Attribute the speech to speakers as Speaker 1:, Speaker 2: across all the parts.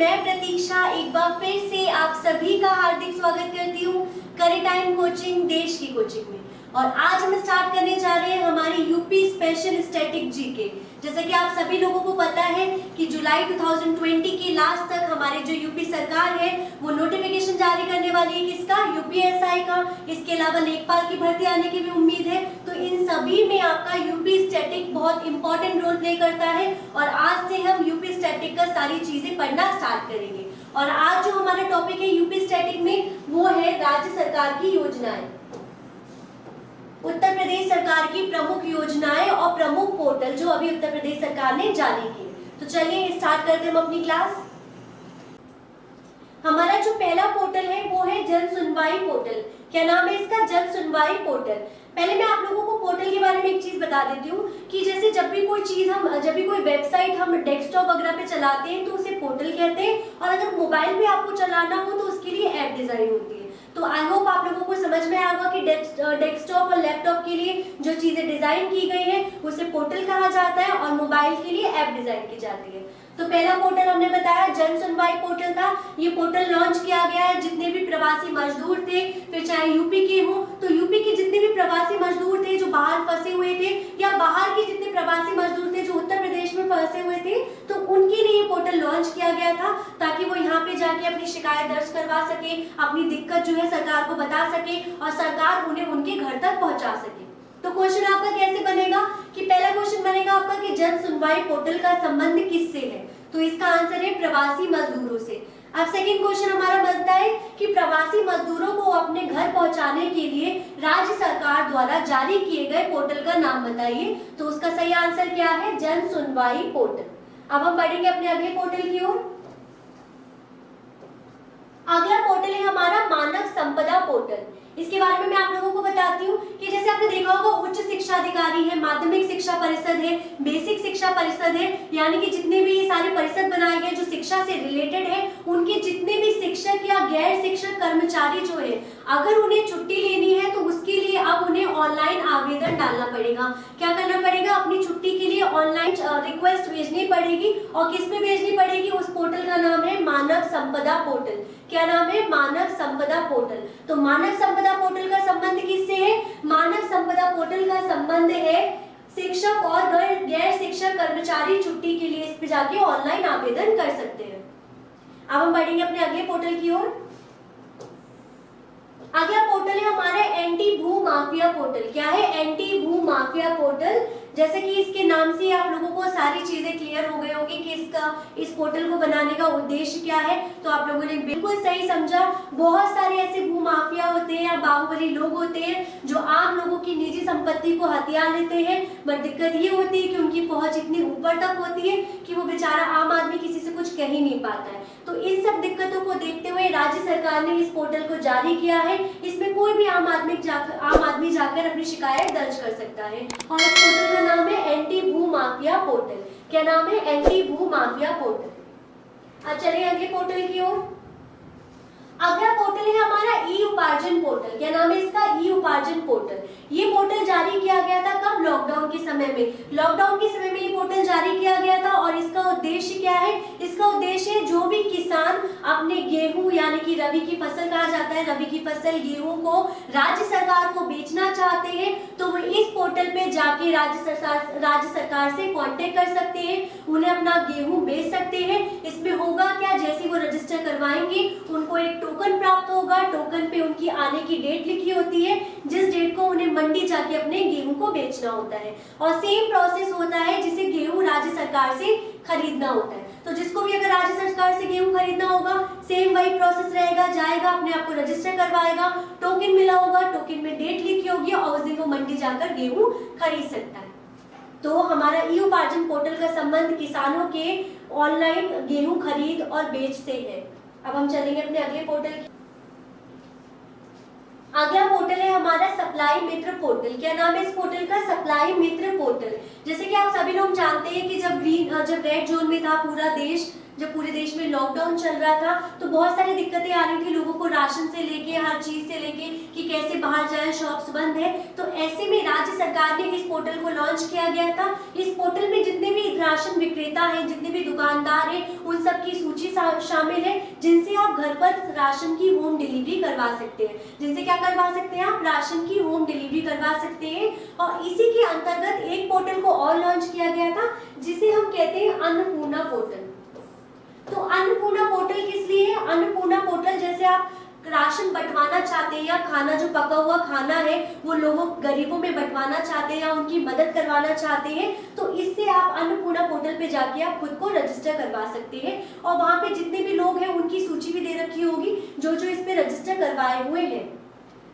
Speaker 1: मैं प्रतीक्षा एक बार फिर से आप सभी का हार्दिक स्वागत करती हूँ करे टाइम कोचिंग देश की कोचिंग में। और आज हम स्टार्ट करने जा रहे हैं हमारी यूपी स्पेशल स्टैटिक जीके। जैसा कि आप सभी लोगों को पता है कि जुलाई 2020 के लास्ट तक हमारे जो यूपी सरकार है वो नोटिफिकेशन जारी करने वाली है किसका, यूपीएसआई का। इसके अलावा लेखपाल की भर्ती आने की भी उम्मीद है। तो इन सभी में आपका यूपी स्टैटिक बहुत इंपॉर्टेंट रोल प्ले करता है और आज से हम यूपी स्टैटिक का सारी चीजें पढ़ना स्टार्ट करेंगे। और आज जो हमारा टॉपिक है यूपी स्टैटिक में वो है राज्य सरकार की योजनाएं, उत्तर प्रदेश सरकार की प्रमुख योजनाएं और प्रमुख पोर्टल जो अभी उत्तर प्रदेश सरकार ने जारी किए। तो चलिए स्टार्ट करते हैं हम अपनी क्लास। हमारा जो पहला पोर्टल है वो है जन सुनवाई पोर्टल। क्या नाम है इसका, जन सुनवाई पोर्टल। पहले मैं आप लोगों को पोर्टल के बारे में एक चीज बता देती हूँ कि जैसे जब भी कोई वेबसाइट हम डेस्कटॉप वगैरह पे चलाते हैं तो उसे पोर्टल कहते हैं, और अगर मोबाइल पे आपको चलाना हो तो उसके लिए ऐप डिजाइन होती है। तो आई होप आप लोगों को समझ में आएगा कि डेस्कटॉप और लैपटॉप के लिए जो चीजें डिजाइन की गई है उसे पोर्टल कहा जाता है और मोबाइल के लिए ऐप डिजाइन की जाती है। तो पहला पोर्टल हमने बताया जन सुनवाई पोर्टल था। ये पोर्टल लॉन्च किया गया है जितने भी प्रवासी मजदूर थे, फिर चाहे यूपी के हो, तो यूपी के जितने भी प्रवासी मजदूर थे जो बाहर फंसे हुए थे, या बाहर के जितने प्रवासी मजदूर थे जो उत्तर प्रदेश में फंसे हुए थे, तो उनके लिए ये पोर्टल लॉन्च किया गया था ताकि वो यहाँ पे जाके अपनी शिकायत दर्ज करवा सके, अपनी दिक्कत जो है सरकार को बता सके और सरकार उन्हें उनके घर तक पहुंचा सके। तो क्वेश्चन आपका कैसे बनेगा कि पहला क्वेश्चन बनेगा आपका कि जन सुनवाई पोर्टल का संबंध किससे है, तो इसका आंसर है प्रवासी मजदूरों से। अब सेकंड क्वेश्चन हमारा बनता है कि प्रवासी मजदूरों को अपने घर पहुंचाने के लिए राज्य सरकार द्वारा जारी किए गए पोर्टल का नाम बताइए। तो उसका सही आंसर क्या है, जन सुनवाई पोर्टल। अब हम बढ़ेंगे अपने अगले पोर्टल की ओर। अगला पोर्टल है हमारा मानव संपदा पोर्टल। इसके बारे में मैं आप लोगों को बताती हूँ कि जैसे आपने देखा होगा उच्च शिक्षा अधिकारी है, माध्यमिक शिक्षा परिषद है, बेसिक शिक्षा परिषद है, यानी कि जितने भी ये सारे परिषद बनाए गए जो शिक्षा से रिलेटेड है, उनके जितने भी शिक्षक या गैर शिक्षक कर्मचारी जो है अगर उन्हें छुट्टी लेनी है तो उसके लिए अब उन्हें ऑनलाइन आवेदन डालना पड़ेगा। क्या करना पड़ेगा, अपनी छुट्टी के लिए ऑनलाइन रिक्वेस्ट भेजनी पड़ेगी। और किस पे भेजनी पड़ेगी, उस पोर्टल का नाम है मानव संपदा पोर्टल। क्या नाम है, मानव संपदा पोर्टल। तो मानव संपदा पोर्टल का संबंध किससे है, मानव संपदा पोर्टल का संबंध है शिक्षक और गैर शिक्षक कर्मचारी छुट्टी के लिए इस पे जाके ऑनलाइन आवेदन कर सकते हैं। अब हम बढ़ेंगे अपने अगले पोर्टल की ओर। अगला पोर्टल है हमारा एंटी भू माफिया पोर्टल। क्या है, एंटी भू माफिया पोर्टल। जैसे कि इसके नाम से आप लोगों को सारी चीजें क्लियर हो गई होगी कि इस पोर्टल को बनाने का उद्देश्य क्या है। तो आप लोगों ने बिल्कुल सही समझा। बहुत सारे ऐसे भू माफिया होते हैं या बाहुबली लोग होते हैं जो आम लोगों की निजी संपत्ति को हथिया लेते हैं, बट दिक्कत ये होती है कि उनकी पहुंच इतनी ऊपर तक होती है कि वो बेचारा आम आदमी किसी से कुछ कह ही नहीं पाता है। तो इन सब दिक्कतों को देखते हुए राज्य सरकार ने इस पोर्टल को जारी किया है। इसमें कोई भी आम आदमी जाकर अपनी शिकायत दर्ज कर सकता है और इस पोर्टल का नाम है एंटी भू माफिया पोर्टल। क्या नाम है, एंटी भू माफिया पोर्टल। अब चलिए अगले पोर्टल की ओर। अगला पोर्टल है हमारा ई उपार्जन पोर्टल। क्या नाम है इसका, ई उपार्जन पोर्टल। ये पोर्टल जारी किया गया था कब, लॉकडाउन के समय में। लॉकडाउन के समय में ये पोर्टल जारी किया गया था और इसका उद्देश्य क्या है, इसका उद्देश्य जो भी किसान अपने गेहूं यानी कि रबी की फसल कहा जाता है, रबी की फसल गेहूं को राज्य सरकार को बेचना चाहते हैं तो वो इस पोर्टल पे जाके राज्य सरकार से कांटेक्ट कर सकते हैं, उन्हें अपना गेहूं बेच सकते हैं। इसमें होगा क्या, जैसे वो रजिस्टर करवाएंगे उनको एक टोकन प्राप्त होगा। टोकन पे उनकी आने की डेट लिखी होती है, जिस डेट को उन्हें मंडी जाके अपने गेहूं को बेचना होता है। और सेम प्रोसेस होता है जिसे गेहूं राज्य सरकार से खरीदना होता है। तो जिसको भी अगर राज्य सरकार से गेहूं खरीदना होगा सेम वही प्रोसेस रहेगा, जाएगा अपने आप को रजिस्टर करवाएगा, टोकन मिला होगा, टोकन में डेट लिखी होगी और उस दिन वो मंडी जाकर गेहूं खरीद सकता है। तो हमारा ई उपार्जन पोर्टल का संबंध किसानों के ऑनलाइन गेहूं खरीद और बेच से है। अब हम चलेंगे अपने अगले पोर्टल। अगला पोर्टल है हमारा सप्लाई मित्र पोर्टल। क्या नाम है इस पोर्टल का, सप्लाई मित्र पोर्टल। जैसे कि आप सभी लोग जानते हैं कि जब रेड जोन में था पूरा देश जब पूरे देश में लॉकडाउन चल रहा था तो बहुत सारी दिक्कतें आ रही थी लोगों को, राशन से लेके हर चीज से लेके कि कैसे बाहर जाए, शॉप्स बंद है। तो ऐसे में राज्य सरकार ने इस पोर्टल को लॉन्च किया गया था। इस पोर्टल में जितने भी राशन विक्रेता हैं, जितने भी दुकानदार हैं, उन सब की सूची शामिल है, जिनसे आप घर पर राशन की होम डिलीवरी करवा सकते हैं। जिनसे क्या करवा सकते हैं आप? राशन की होम डिलीवरी करवा सकते हैं। और इसी के अंतर्गत एक पोर्टल को और लॉन्च किया गया था जिसे हम कहते हैं अन्नपूर्णा पोर्टल। तो अन्नपूर्णा पोर्टल किस लिए है? अन्नपूर्णा पोर्टल जैसे आप राशन बंटवाना चाहते हैं या खाना जो पका हुआ खाना है वो लोगों गरीबों में बंटवाना चाहते हैं या उनकी मदद करवाना चाहते हैं, तो इससे आप अन्नपूर्णा पोर्टल पे जाके आप खुद को रजिस्टर करवा सकते हैं। और वहां पे जितने भी लोग हैं उनकी सूची भी दे रखी होगी जो जो इस पे रजिस्टर करवाए हुए हैं।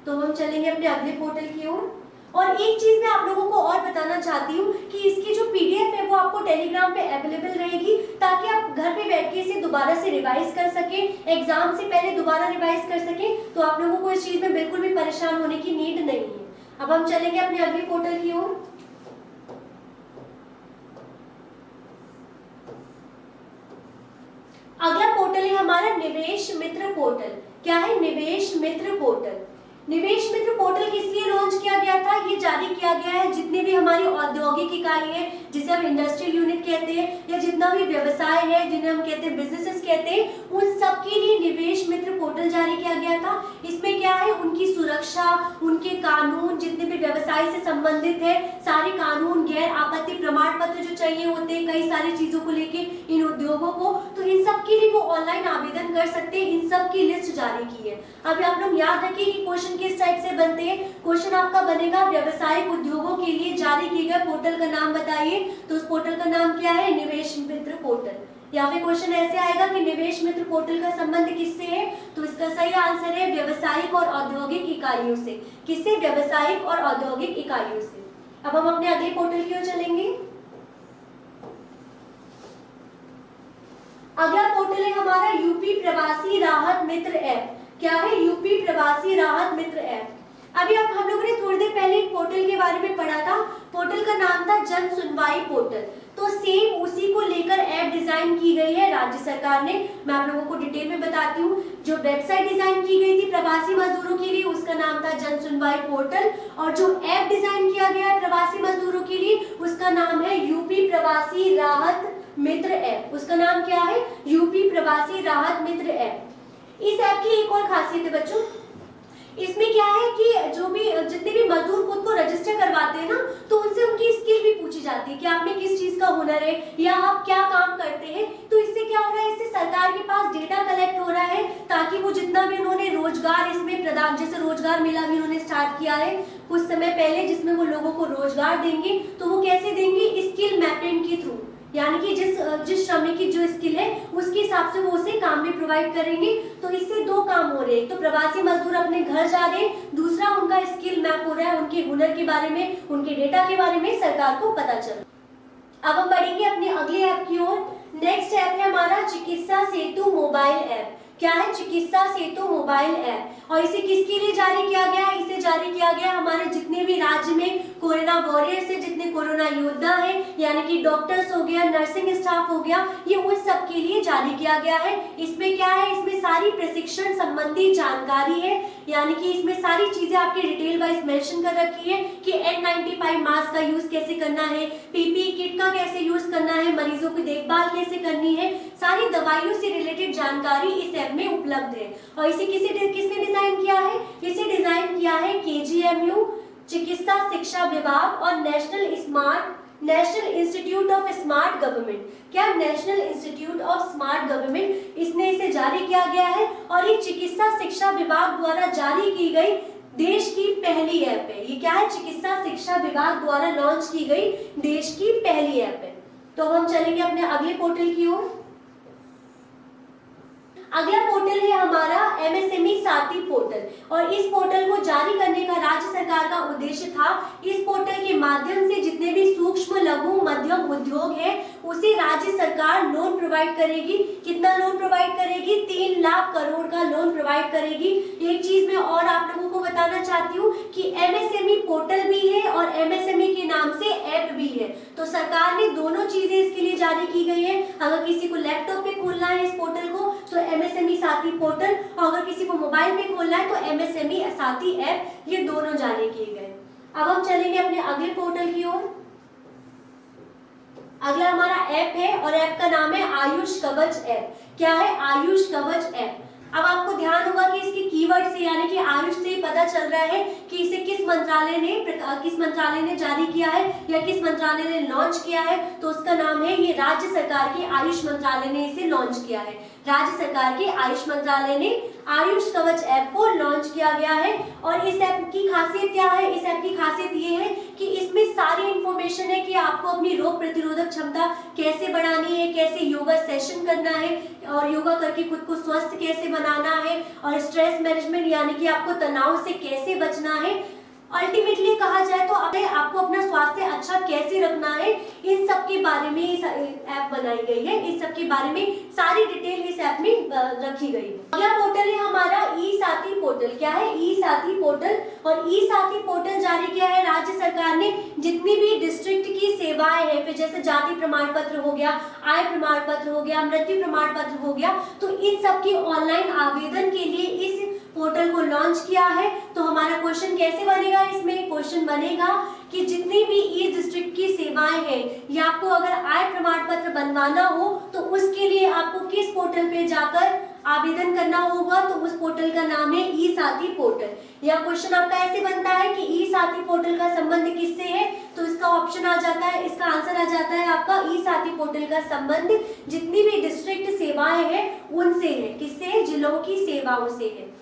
Speaker 1: तो हम चलेंगे अपने अगले पोर्टल की ओर। और एक चीज मैं आप लोगों को और बताना चाहती हूँ कि इसकी जो पीडीएफ है वो आपको टेलीग्राम पे अवेलेबल रहेगी, ताकि आप घर पे बैठ के इसे दोबारा से रिवाइज कर सके, एग्जाम से पहले दोबारा रिवाइज कर सके। तो आप लोगों को इस चीज में बिल्कुल भी परेशान होने की नीड नहीं है। अब हम चलेंगे अपने अगले पोर्टल की ओर। अगला पोर्टल है हमारा निवेश मित्र पोर्टल। क्या है? निवेश मित्र पोर्टल। निवेश मित्र पोर्टल किस लिए लॉन्च किया गया था? ये जारी किया गया है जितने भी हमारी औद्योगिक इकाई है, जिसे हम इंडस्ट्रियल यूनिट कहते हैं, या जितना भी व्यवसाय है जिन्हें हम कहते हैं बिजनेसेस कहते हैं, उन सब के लिए निवेश मित्र पोर्टल जारी किया गया था। इसमें क्या है? उनकी सुरक्षा, उनके कानून, जितने भी व्यवसाय से संबंधित है सारे कानून, गैर आपत्ति प्रमाण पत्र जो चाहिए होते हैं कई सारी चीजों को लेके इन उद्योगों को, तो इन सब के लिए वो ऑनलाइन आवेदन कर सकते हैं। इन सब की लिस्ट जारी की है। अभी आप लोग याद रखिए कि क्वेश्चन किस टाइप से बनते हैं। क्वेश्चन आपका बनेगा व्यवसायिक उद्योगों के लिए जारी किए गए पोर्टल का नाम बताइए, तो उस पोर्टल का नाम क्या है? निवेश मित्र पोर्टल। या फिर क्वेश्चन ऐसे आएगा कि निवेश मित्र पोर्टल का संबंध किससे है? तो इसका सही आंसर है व्यवसायिक और औद्योगिक इकाइयों से। किससे? व्यवसायिक और औद्योगिक इकाइयों से। अब हम अपने अगले पोर्टल की ओर चलेंगे। अगला पोर्टल है हमारा यूपी प्रवासी राहत मित्र ऐप। क्या है? यूपी प्रवासी राहत मित्र ऐप। अभी आप हम लोगों ने थोड़ी देर पहले एक पोर्टल के बारे में पढ़ा था। पोर्टल का नाम था जन सुनवाई पोर्टल। तो सेम उसी को लेकर ऐप डिजाइन की गई है राज्य सरकार ने। मैं आप लोगों को डिटेल में बताती हूँ। जो वेबसाइट डिजाइन की गई थी प्रवासी मजदूरों के लिए उसका नाम था जन सुनवाई पोर्टल, और जो ऐप डिजाइन किया गया है प्रवासी मजदूरों के लिए उसका नाम है यूपी प्रवासी राहत मित्र ऐप। उसका नाम क्या है? यूपी प्रवासी राहत मित्र ऐप। इस ऐप की एक और खासियत है बच्चों, इसमें क्या है कि जो भी जितने भी मजदूर खुद को रजिस्टर करवाते हैं ना, तो उनसे उनकी स्किल भी पूछी जाती है कि आप में किस चीज का हुनर है या आप क्या काम करते हैं। तो इससे क्या हो रहा है? इससे सरकार के पास डेटा कलेक्ट हो रहा है, ताकि वो जितना भी उन्होंने रोजगार इसमें प्रदान, जैसे रोजगार मेला भी उन्होंने स्टार्ट किया है कुछ समय पहले, जिसमें वो लोगों को रोजगार देंगे। तो वो कैसे देंगे? स्किल मैपिंग के थ्रू, यानी कि जिस श्रमिक की जो स्किल है उसके हिसाब से वो उसे काम भी प्रोवाइड करेंगे। तो इससे दो काम हो रहे हैं, तो प्रवासी मजदूर अपने घर जा रहे हैं, दूसरा उनका स्किल मैप हो रहा है, उनके हुनर के बारे में, उनके डेटा के बारे में सरकार को पता चल। अब हम बढ़ेंगे अपने अगले ऐप की ओर। नेक्स्ट ऐप है हमारा चिकित्सा सेतु मोबाइल ऐप। क्या है? चिकित्सा सेतु मोबाइल ऐप। और इसे किसके लिए जारी किया गया है? इसे जारी किया गया हमारे जितने भी राज्य में कोरोना वॉरियर्स है, जितने कोरोना योद्धा है, यानी कि डॉक्टर्स हो गया, नर्सिंग स्टाफ हो गया, ये उन सब के लिए जारी किया गया है। इसमें क्या है? इसमें सारी प्रशिक्षण संबंधी जानकारी है, यानी कि इसमें सारी चीजें आपके डिटेल वाइज मेंशन कर रखी है कि N95 मास्क का यूज कैसे करना है, पीपीई किट का कैसे यूज करना है, मरीजों की देखभाल कैसे करनी है, सारी दवाइयों से रिलेटेड जानकारी इस ऐप में उपलब्ध है। और इसे किसने डिजाइन किया है? इसे डिजाइन किया है KGMU, चिकित्सा शिक्षा विभाग और national institute of smart government. क्या? National institute of smart government, इसने इसे जारी किया गया है। और ये चिकित्सा शिक्षा विभाग द्वारा जारी की गई देश की पहली ऐप है। ये क्या है? चिकित्सा शिक्षा विभाग द्वारा लॉन्च की गई देश की पहली ऐप है। तो हम चलेंगे अपने अगले पोर्टल की ओर। अगला पोर्टल है हमारा MSME साथी पोर्टल, और इस पोर्टल को जारी करने का राज्य सरकार का उद्देश्य था। इस पोर्टल के माध्यम से जितने भी सूक्ष्म लघु मध्यम उद्योग है उसे राज्य सरकार लोन प्रोवाइड करेगी। कितना लोन प्रोवाइड करेगी? 3 लाख करोड़ का लोन प्रोवाइड करेगी। एक चीज मैं और आप लोगों को बताना चाहती हूँ कि एमएसएमई पोर्टल भी है और एमएसएमई के नाम से ऐप भी है। तो सरकार ने दोनों चीजें इसके लिए जारी की गई है। अगर किसी को लैपटॉप पे खोलना है इस पोर्टल को तो एमएसएमई साथी पोर्टल, और अगर किसी को मोबाइल पे खोलना है तो एमएसएमई साथी ऐप, ये दोनों जारी किए गए। अब हम चलेंगे अपने अगले पोर्टल की ओर। अगला हमारा ऐप है और ऐप का नाम है आयुष कवच ऐप। क्या है? आयुष कवच ऐप। अब आपको ध्यान होगा कि इसके कीवर्ड से यानी कि आयुष से पता चल रहा है कि इसे किस मंत्रालय ने जारी किया है या किस मंत्रालय ने लॉन्च किया है। तो उसका नाम है, ये राज्य सरकार के आयुष मंत्रालय ने इसे लॉन्च किया है। राज्य सरकार के आयुष मंत्रालय ने आयुष कवच ऐप को लॉन्च किया गया है। और इस ऐप की खासियत क्या है? इस ऐप की खासियत ये है कि इसमें सारी इंफॉर्मेशन है कि आपको अपनी रोग प्रतिरोधक क्षमता कैसे बढ़ानी है, कैसे योगा सेशन करना है और योगा करके खुद को स्वस्थ कैसे बनाना है, और स्ट्रेस मैनेजमेंट यानी कि आपको तनाव से कैसे बचना है। अल्टीमेटली कहा जाए तो आपको अपना स्वास्थ्य अच्छा कैसे रखना है, इन सब के बारे में इस ऐप बनाई गई है। इस सब के बारे में सारी डिटेल इस ऐप में रखी गई है। अगला पोर्टल है हमारा ई साथी पोर्टल। क्या है? ई साथी पोर्टल। और ई साथी पोर्टल जारी किया है राज्य सरकार ने। जितनी भी डिस्ट्रिक्ट की सेवाएं हैं, फिर जैसे जाति प्रमाण पत्र हो गया, आय प्रमाण पत्र हो गया, मृत्यु प्रमाण पत्र हो गया, तो इन सब की ऑनलाइन आवेदन के लिए इस पोर्टल को लॉन्च किया है। तो हमारा क्वेश्चन कैसे बनेगा? इसमें क्वेश्चन बनेगा कि जितनी भी ई डिस्ट्रिक्ट की सेवाएं हैं या आपको अगर आय प्रमाण पत्र बनवाना हो तो उसके लिए आपको किस पोर्टल पे जाकर आवेदन करना होगा। तो उस पोर्टल का नाम है ई साथी पोर्टल। या क्वेश्चन आपका ऐसे बनता है कि ई साथी पोर्टल का संबंध किससे है, तो इसका ऑप्शन आ जाता है, इसका आंसर आ जाता है आपका ई साथी पोर्टल का संबंध जितनी भी डिस्ट्रिक्ट सेवाएं हैं उनसे है। किससे? जिलों की सेवाओं से है।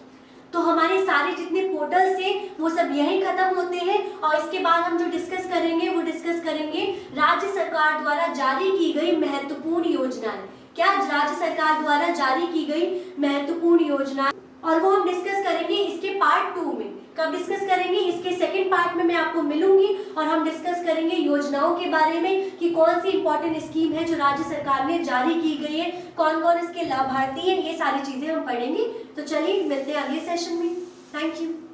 Speaker 1: तो हमारे सारे जितने पोर्टल्स हैं वो सब यहीं खत्म होते हैं। और इसके बाद हम जो डिस्कस करेंगे वो डिस्कस करेंगे राज्य सरकार द्वारा जारी की गई महत्वपूर्ण योजनाएं। क्या? राज्य सरकार द्वारा जारी की गई महत्वपूर्ण योजनाएं, और वो हम डिस्कस करेंगे इसके पार्ट 2 में। कब डिस्कस करेंगे? इसके सेकंड पार्ट में मैं आपको मिलूंगी और हम डिस्कस करेंगे योजनाओं के बारे में कि कौन सी इंपॉर्टेंट स्कीम है जो राज्य सरकार ने जारी की गई है, कौन कौन इसके लाभार्थी हैं, ये सारी चीजें हम पढ़ेंगे। तो चलिए मिलते हैं अगले सेशन में। Thank you.